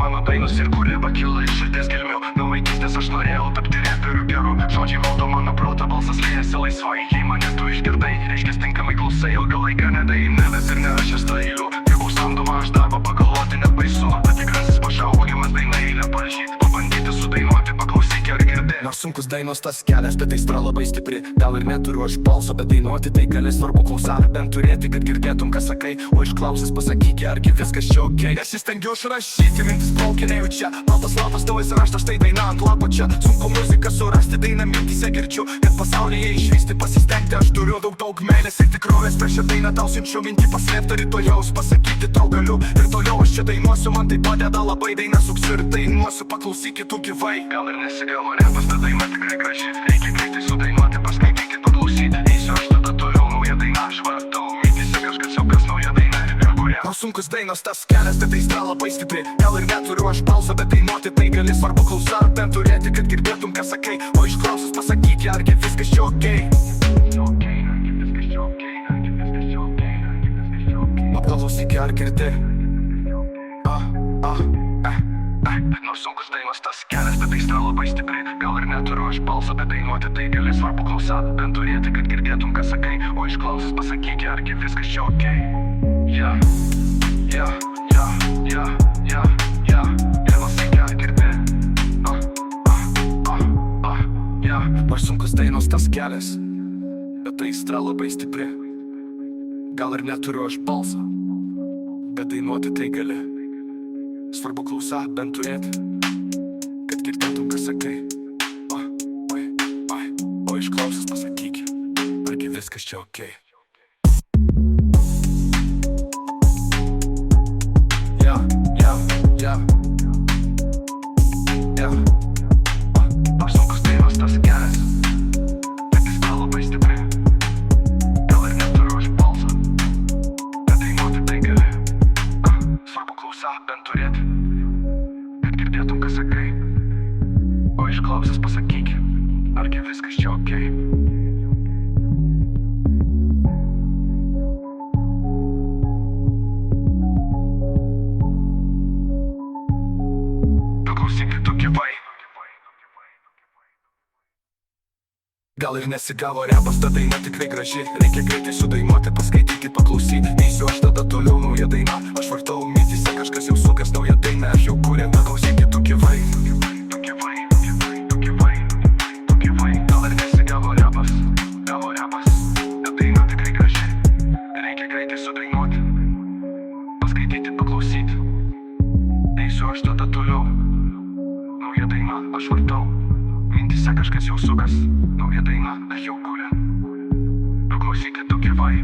Mano dainos ir kūryba kyla iš širdies gelmių. Nuo vaikystės aš norėjau tapti reperiu geru. Žodžiai valdo mano protą, balsas liejasi laisvai. Jei mane tu išgirdai, reiškia tinkamai klausai. Ilgą laiką nedai, neves ir nerašęs tą eilių. Jeigu samdoma aš darbą pagalvoti net baisu. Patikrasis pašaukiamas dainai eilę parašyti. Pabandyti sudainuoti, paklausyk ar girdi. Nors sunkus dainos tas kelias, bet aistra labai stipri. Gal ir neturiu aš balso, bet dainuoti tai gali, svarbu klausą bent turėti, kad girdėtum ką sakai. O išklausęs pasakyk, argi viskas čia okei. Nesistengiu užrašyti, mintis plaukia nejaučia. Baltas lapas tavo įsiraštas, tai daina ant lapo čia. Sunku muziką surasti, dainą mintyse girdžiu. Net pasaulyje išvysti, pasistengti aš turiu daug meilės ir tikrovės. Prieš šią dainą tau siunčiu mintį paslėptą, rytojaus pasakyti tau galiu. Ir toliau aš čia dainuosiu, man tai padeda labai. Dainą suksiu ir dainuosiu, paklausykit tu gyvai. Gal ir nesigavo repas, bet daina tikrai graži. Reikia greitai sudainuoti, paskaitykit, paklausyti. Eisiu aš tada toliau, nauja daina aš vartau. Mintyse kažkas siaukas, nauja daina ir kuria. Nors sunkus dainos tas kelias, bet aistra labai stipri. Gal ir neturiu aš balsą, bet dainuoti tai gali, svarbu klausą bent turėti, kad girdėtum ką sakai. O išklausus pasakyk, argi viskas čia okei. Paklausyk ar girdi. Nors sunkus dainos tas kelias, bet aistra labai stipri. Gal ir neturiu aš balsą, bet dainuoti tai gali, svarbu klausą bent turėti, kad girdėtum ką sakai. O išklausus pasakyk, argi viskas čia okei. Paklausyk ar girdi. Nors sunkus dainos tas kelias, bet aistra labai stipri. Gal ir neturiu aš balsą, bet dainuoti tai gali, svarbu klausą bent turėti, kad girdėtum ką sakai. O išklausęs pasakyk, argi viskas čia okei. Nors sunkus dainos tas kelias, bet aistra labai stipri. Gal ir neturiu aš balsą, bet dainuoti tai gali, svarbu klausą bent turėti, kad girdėtum ką sakai. O išklausęs pasakyk, argi viskas čia okei. Paklausykit tu gyvai. Gal ir nesigavo repas, ta daina tikrai graži. Reikia greitai sudainuoti, paskaitykit, paklausyti. Eisiu aš tada toliau, nauja daina aš vartau. Mintyse kažkas jau sukas, nauja daina aš jau kuriu. Paklausykit tu gyvai. Gal ir nesigavo repas, ta daina tikrai graži. Reikia greitai sudainuoti, paskaitykit, paklausyti. Eisiu aš tada toliau, nauja daina aš vartau. Mintyse kažkas jau sukas, nauja daina aš jau kuriu. Paklausykit tu gyvai.